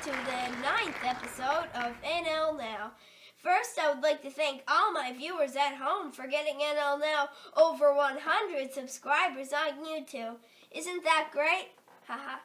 to the 9th episode of NL Now. First, I would like to thank all my viewers at home for getting NL Now over 100 subscribers on YouTube. Isn't that great? Haha.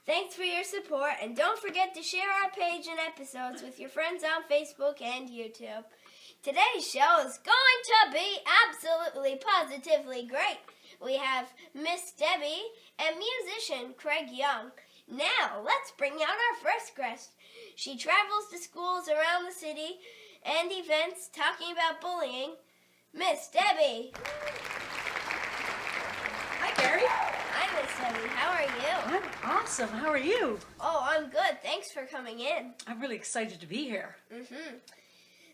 Thanks for your support, and don't forget to share our page and episodes with your friends on Facebook and YouTube. Today's show is going to be absolutely positively great. We have Miss Debbie and musician Craig Young. Now, let's bring out our first guest. She travels to schools around the city and events talking about bullying. Miss Debbie. Hi, Gary. Hi, Miss Debbie. How are you? I'm awesome. How are you? Oh, I'm good. Thanks for coming in. I'm really excited to be here.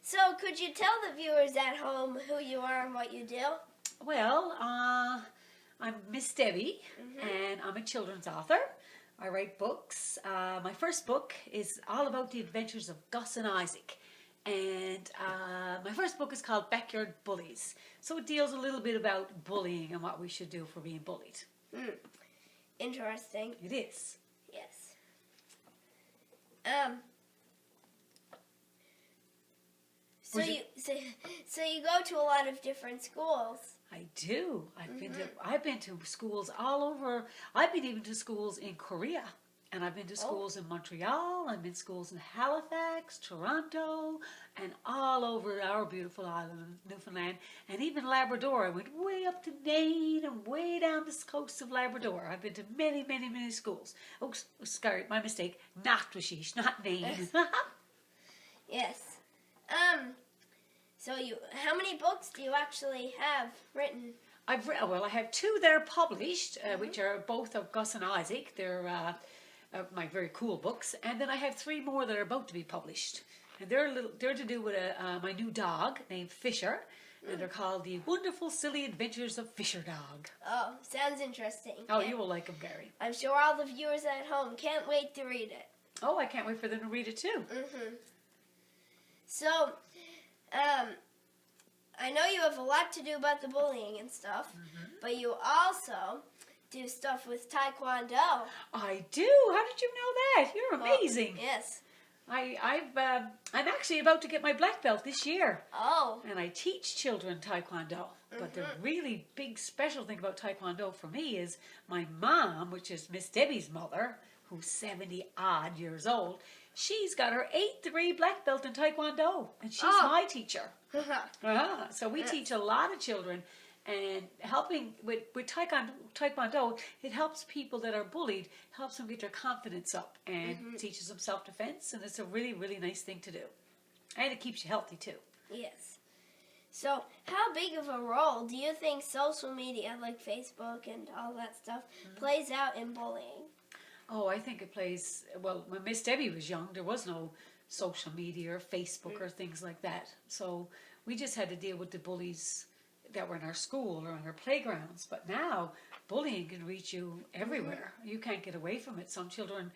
So, could you tell the viewers at home who you are and what you do? Well, I'm Miss Debbie, and I'm a children's author. I write books. My first book is all about the adventures of Gus and Isaac. And my first book is called Backyard Bullies. So it deals a little bit about bullying and what we should do for being bullied. Interesting. It is. Yes. So you go to a lot of different schools. I do. I've been to schools all over. I've been even to schools in Korea, and I've been to schools in Montreal. I've been to schools in Halifax, Toronto, and all over our beautiful island of Newfoundland, and even Labrador. I went way up to Maine and way down the coast of Labrador. I've been to many, many, many schools. Oh, sorry, my mistake. Not Washish, not Maine. Yes. So how many books do you actually have written? I have two that are published, which are both of Gus and Isaac. They're my very cool books, and then I have three more that are about to be published, and they're to do with my new dog named Fisher, and they're called The Wonderful Silly Adventures of Fisher Dog. Oh, sounds interesting. Oh, you will like them, Gary. I'm sure all the viewers at home can't wait to read it. Oh, I can't wait for them to read it too. So, I know you have a lot to do about the bullying and stuff, but you also do stuff with Taekwondo. I do. How did you know that? You're amazing. Yes. I'm actually about to get my black belt this year. Oh. And I teach children Taekwondo. But the really big special thing about Taekwondo for me is my mom, which is Miss Debbie's mother, who's 70-odd years old, she's got her 8th degree black belt in Taekwondo, and she's my teacher. So we teach a lot of children, and helping with Taekwondo, it helps people that are bullied, helps them get their confidence up, and teaches them self-defense, and it's a really, really nice thing to do. And it keeps you healthy too. Yes. So, how big of a role do you think social media, like Facebook and all that stuff, plays out in bullying? Oh, I think it plays, well, when Miss Debbie was young, there was no social media or Facebook or things like that. So we just had to deal with the bullies that were in our school or on our playgrounds. But now, bullying can reach you everywhere. You can't get away from it. Some children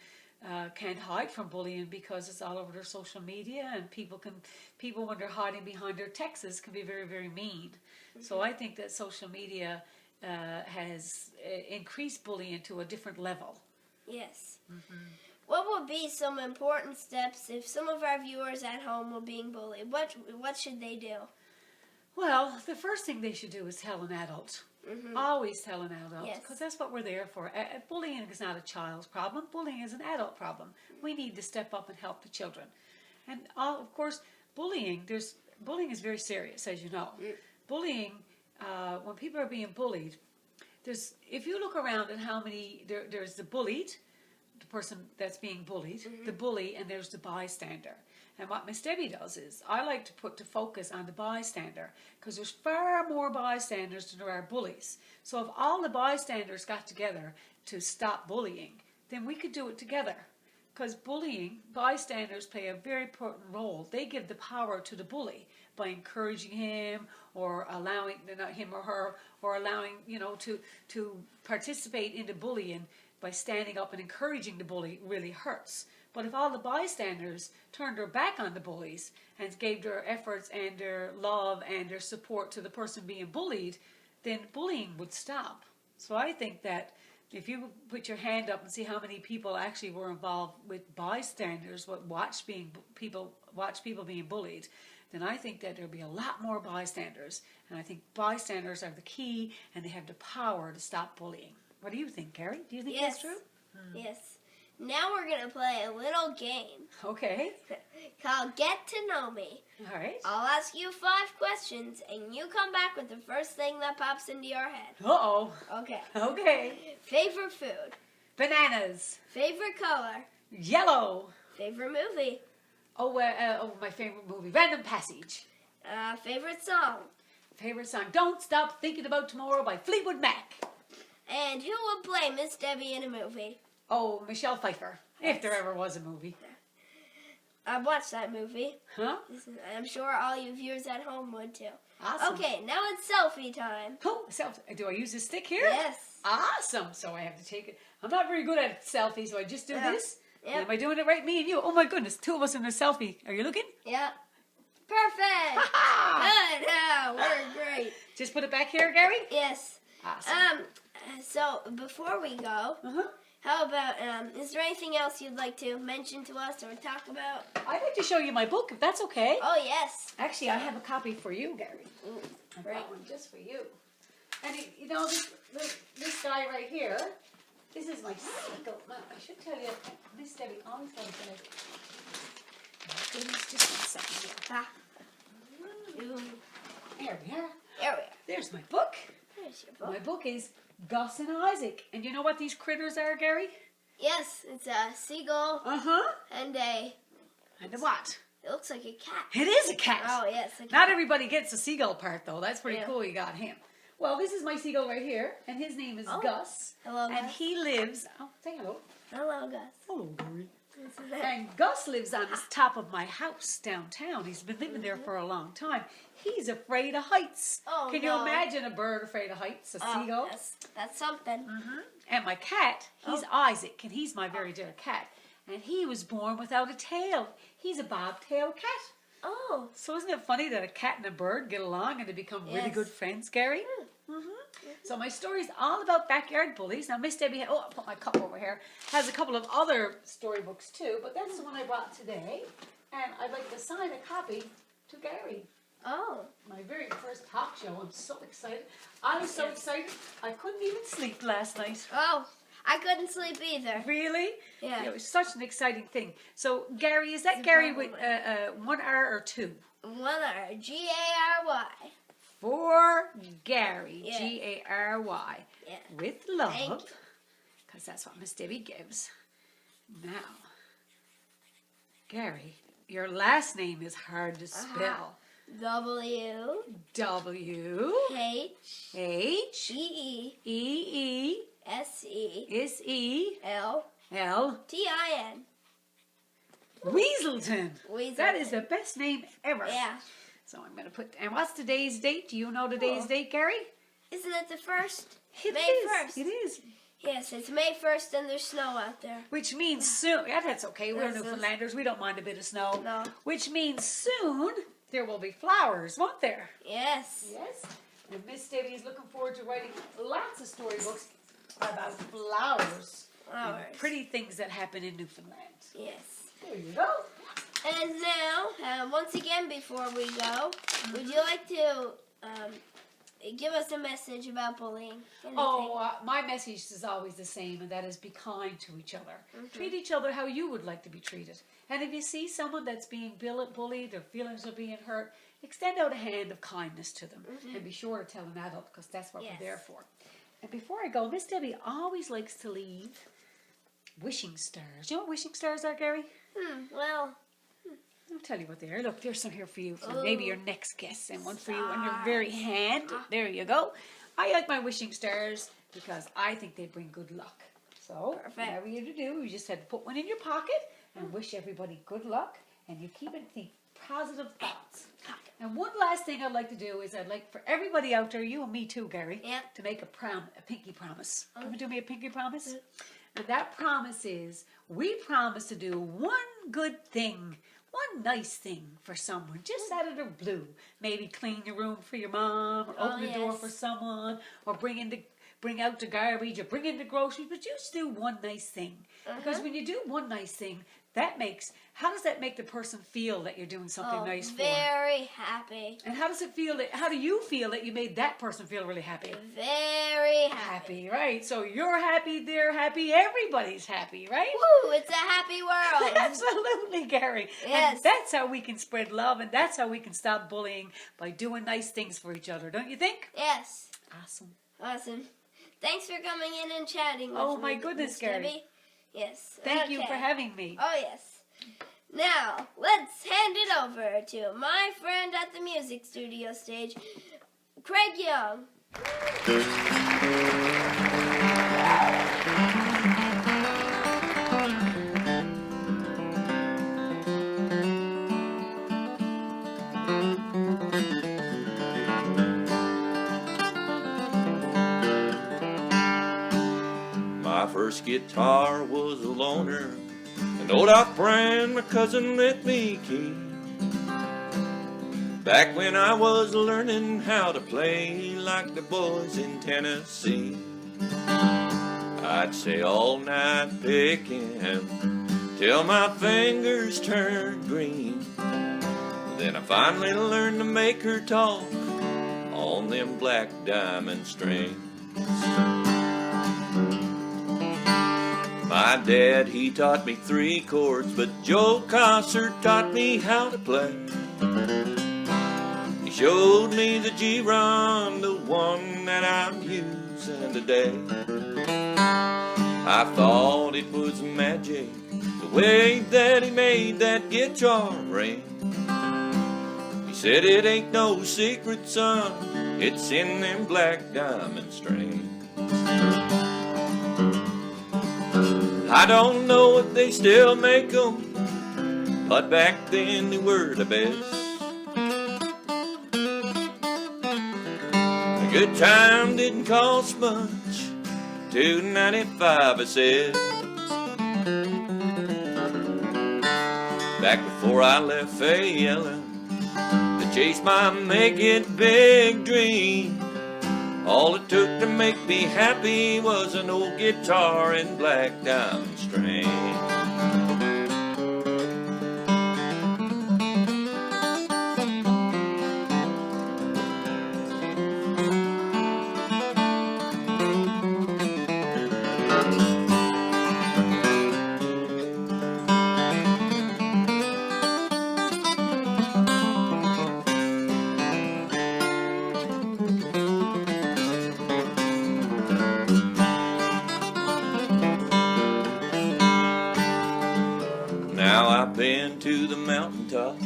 can't hide from bullying because it's all over their social media, and people when they're hiding behind their texts can be very, very mean. So I think that social media has increased bullying to a different level. Yes. What would be some important steps if some of our viewers at home were being bullied? What should they do? Well, the first thing they should do is tell an adult. Always tell an adult, because that's what we're there for. Bullying is not a child's problem. Bullying is an adult problem. We need to step up and help the children. And of course, bullying is very serious, as you know. Bullying, when people are being bullied, if you look around at how many, there's the bullied, the person that's being bullied, the bully, and there's the bystander. And what Miss Debbie does is, I like to put the focus on the bystander, because there's far more bystanders than there are bullies. So if all the bystanders got together to stop bullying, then we could do it together. Because bystanders play a very important role. They give the power to the bully by encouraging him, or allowing him or her, or allowing to participate in the bullying by standing up and encouraging the bully really hurts. But if all the bystanders turned their back on the bullies and gave their efforts and their love and their support to the person being bullied, then bullying would stop. So I think that if you put your hand up and see how many people actually were involved with bystanders, watch people being bullied, then I think that there'll be a lot more bystanders. And I think bystanders are the key, and they have the power to stop bullying. What do you think, Carrie? Do you think that's true? Yes. Now we're going to play a little game. Okay. Called Get to Know Me. All right. I'll ask you 5 questions, and you come back with the first thing that pops into your head. Uh-oh. Okay. Okay. Favorite food? Bananas. Favorite color? Yellow. Favorite movie? Oh, my favorite movie, Random Passage. Favorite song? Favorite song, Don't Stop Thinking About Tomorrow by Fleetwood Mac. And who would play Miss Debbie in a movie? Oh, Michelle Pfeiffer, if there ever was a movie. I've watched that movie. Huh? I'm sure all you viewers at home would too. Awesome. Okay, now it's selfie time. Oh, do I use this stick here? Yes. Awesome. So I have to take it. I'm not very good at selfies, so I just do this. Yep. Am I doing it right, me and you? Oh my goodness, 2 of us in a selfie. Are you looking? Yeah. Perfect. Good. Yeah, we're great. Just put it back here, Gary? Yes. Awesome. So before we go, how about, is there anything else you'd like to mention to us or talk about? I'd like to show you my book, if that's okay. Oh, yes. Actually, I have a copy for you, Gary. Ooh, I've great. got one just for you. And you know, this guy right here, this is my sickle. I should tell you, Miss Debbie always tells me. Goodness, just 1 second here. Ah. There we are. There we are. There's my book. There's your book. My book is Gus and Isaac. And you know what these critters are, Gary? Yes, it's a seagull and a... And a what? It looks like a cat. It is a cat. Oh, yes. A cat. Not everybody gets the seagull part, though. That's pretty Yeah. cool you got him. Well, this is my seagull right here, and his name is Gus. Hello, And Gus. he lives... Oh, say hello. Hello, Gus. Hello, Gary. And Gus lives on the top of my house downtown. He's been living there for a long time. He's afraid of heights. Oh, Can you imagine a bird afraid of heights? A seagull? That's something. And my cat, he's Isaac, and he's my very dear cat. And he was born without a tail. He's a bobtail cat. Oh. So isn't it funny that a cat and a bird get along and they become really good friends, Gary? So my story's all about backyard bullies. Now, Miss Debbie, I'll put my cup over here, has a couple of other storybooks too, but that's the one I brought today. And I'd like to sign a copy to Gary. Oh. My very first talk show. I'm so excited. I was so excited, I couldn't even sleep last night. Oh. I couldn't sleep either. Really? Yeah. It was such an exciting thing. So, Gary, is that Gary with 1 R or 2? 1 R. G-A-R-Y. For Gary, Yeah. G-A-R-Y, Yeah. with Thank love, you. because that's what Miss Debbie gives. Now, Gary, your last name is hard to spell. W. W H. H E. E S. E. S E L. L T-I-N. Weaselton. Weaselton. That is the best name ever. Yeah. So I'm going to put, and what's today's date? Do you know today's date, Gary? Isn't it the 1st? It May is. 1st. It is. Yes, it's May 1st and there's snow out there. Which means soon. Yeah, that's okay. We're This is- Newfoundlanders. We don't mind a bit of snow. No. Which means soon there will be flowers, won't there? Yes. Yes. And Miss Debbie is looking forward to writing lots of storybooks about flowers. Flowers. And pretty things that happen in Newfoundland. Yes. There you go. And now, once again, before we go, would you like to give us a message about bullying? Anything? Oh, my message is always the same, and that is be kind to each other. Treat each other how you would like to be treated. And if you see someone that's being bullied, their feelings are being hurt, extend out a hand of kindness to them. And be sure to tell an adult, because that's what we're there for. And before I go, Miss Debbie always likes to leave wishing stars. You know what wishing stars are, Gary? Well, I'll tell you what they are. Look, there's some here for you, for maybe your next guest, and one for you on your very hand. There you go. I like my wishing stars because I think they bring good luck. So, whatever you to do, you just had to put one in your pocket and wish everybody good luck, and you keep it, think positive thoughts. And one last thing I'd like to do is I'd like for everybody out there, you and me too, Gary, to make a pinky promise. Can you do me a pinky promise? And that promise is, we promise to do one good thing, one nice thing for someone, just out of the blue. Maybe clean your room for your mom, or open the door for someone, or bring bring out the garbage, you bring in the groceries, but you just do one nice thing. Because when you do one nice thing, how does that make the person feel that you're doing something nice for? Very happy. And how do you feel that you made that person feel really happy? Very happy. Right? So you're happy, they're happy, everybody's happy, right? Woo, it's a happy world. Absolutely, Gary. Yes. And that's how we can spread love, and that's how we can stop bullying, by doing nice things for each other, don't you think? Yes. Awesome. Thanks for coming in and chatting with me. Oh my goodness, Gary. Debbie. Yes. Thank you for having me. Oh, yes. Now, let's hand it over to my friend at the music studio stage, Craig Young. My first guitar was a loner, an old off-brand my cousin let me keep. Back when I was learning how to play like the boys in Tennessee, I'd stay all night picking till my fingers turned green. Then I finally learned to make her talk on them black diamond strings. My dad, he taught me 3 chords, but Joe Cossert taught me how to play. He showed me the G-Run, the one that I'm using today. I thought it was magic, the way that he made that guitar ring. He said it ain't no secret, son, it's in them black diamond strings. I don't know if they still make them, but back then they were the best. A good time didn't cost much, $2.95 a set. Back before I left Fayella to chase my make it big dream, all it took to make me happy was an old guitar and black diamond strings. Now I've been to the mountaintop,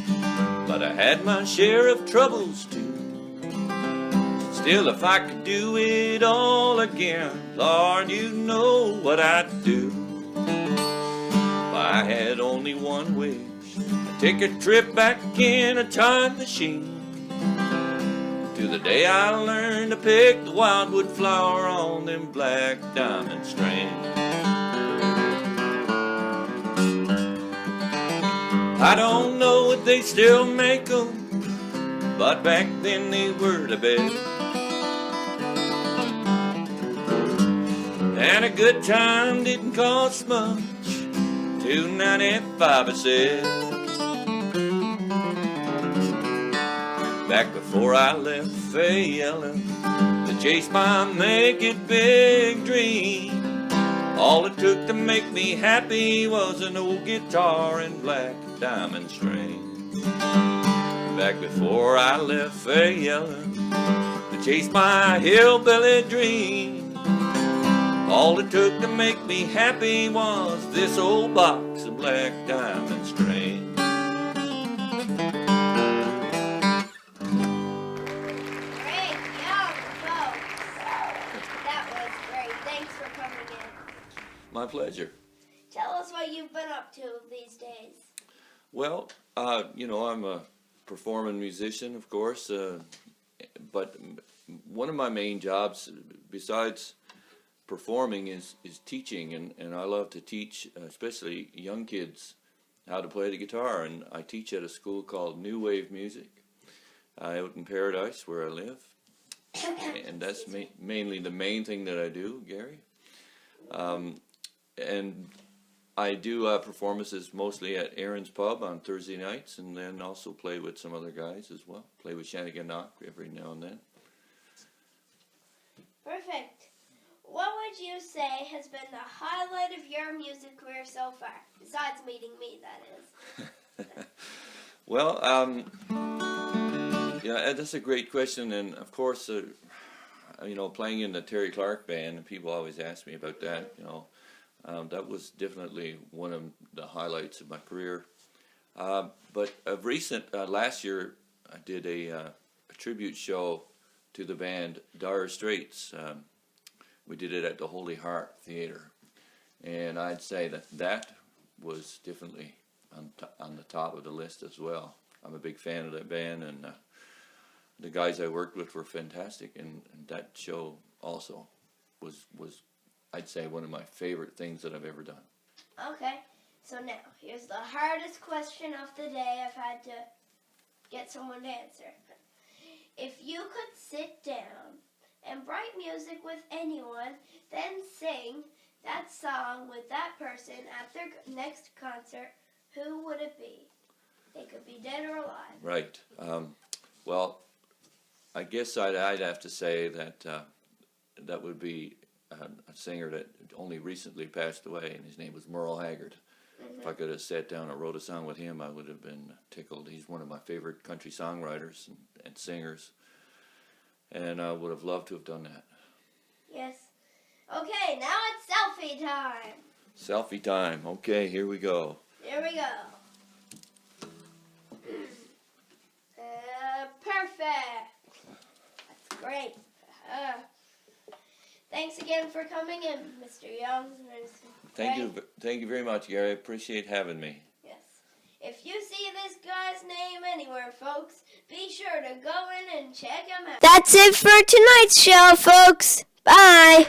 but I had my share of troubles too. Still, if I could do it all again, Lord, you know what I'd do. If I had only one wish, I'd take a trip back in a time machine to the day I learned to pick the wildwood flower on them black diamond strings. I don't know if they still make them, but back then they were the best. And a good time didn't cost much, $2.95 a set. Back before I left Fayella to chase my make it big dream, all it took to make me happy was an old guitar and black diamond strings. Back before I left Fayella to chase my hillbilly dream, all it took to make me happy was this old box of black diamond strings. Great job, folks. That was great. Thanks for coming in. My pleasure. Tell us what you've been up to these days. Well, I'm a performing musician, of course, but one of my main jobs, besides performing, is teaching, and I love to teach, especially young kids, how to play the guitar, and I teach at a school called New Wave Music out in Paradise, where I live, and that's mainly the main thing that I do, Gary. And I do performances mostly at Aaron's Pub on Thursday nights, and then also play with some other guys as well. Play with Shannigan every now and then. Perfect. What would you say has been the highlight of your music career so far? Besides meeting me, that is. Well, yeah, that's a great question, and of course, playing in the Terry Clark band, and people always ask me about that. That was definitely one of the highlights of my career. But of recent, last year, I did a tribute show to the band Dire Straits. We did it at the Holy Heart Theater, and I'd say that was definitely on the top of the list as well. I'm a big fan of that band, and the guys I worked with were fantastic, and that show also was I'd say one of my favorite things that I've ever done. Okay, so now here's the hardest question of the day I've had to get someone to answer. If you could sit down and write music with anyone, then sing that song with that person at their next concert, who would it be? They could be dead or alive. Right. Well, I guess I'd have to say that that would be a singer that only recently passed away, and his name was Merle Haggard. If I could have sat down and wrote a song with him, I would have been tickled. He's one of my favorite country songwriters and singers, and I would have loved to have done that. Yes. Okay, now it's selfie time. Selfie time. Okay, here we go. Here we go. Perfect. That's great. Thanks again for coming in, Mr. Young. Thank you very much, Gary. I appreciate having me. Yes. If you see this guy's name anywhere, folks, be sure to go in and check him out. That's it for tonight's show, folks. Bye.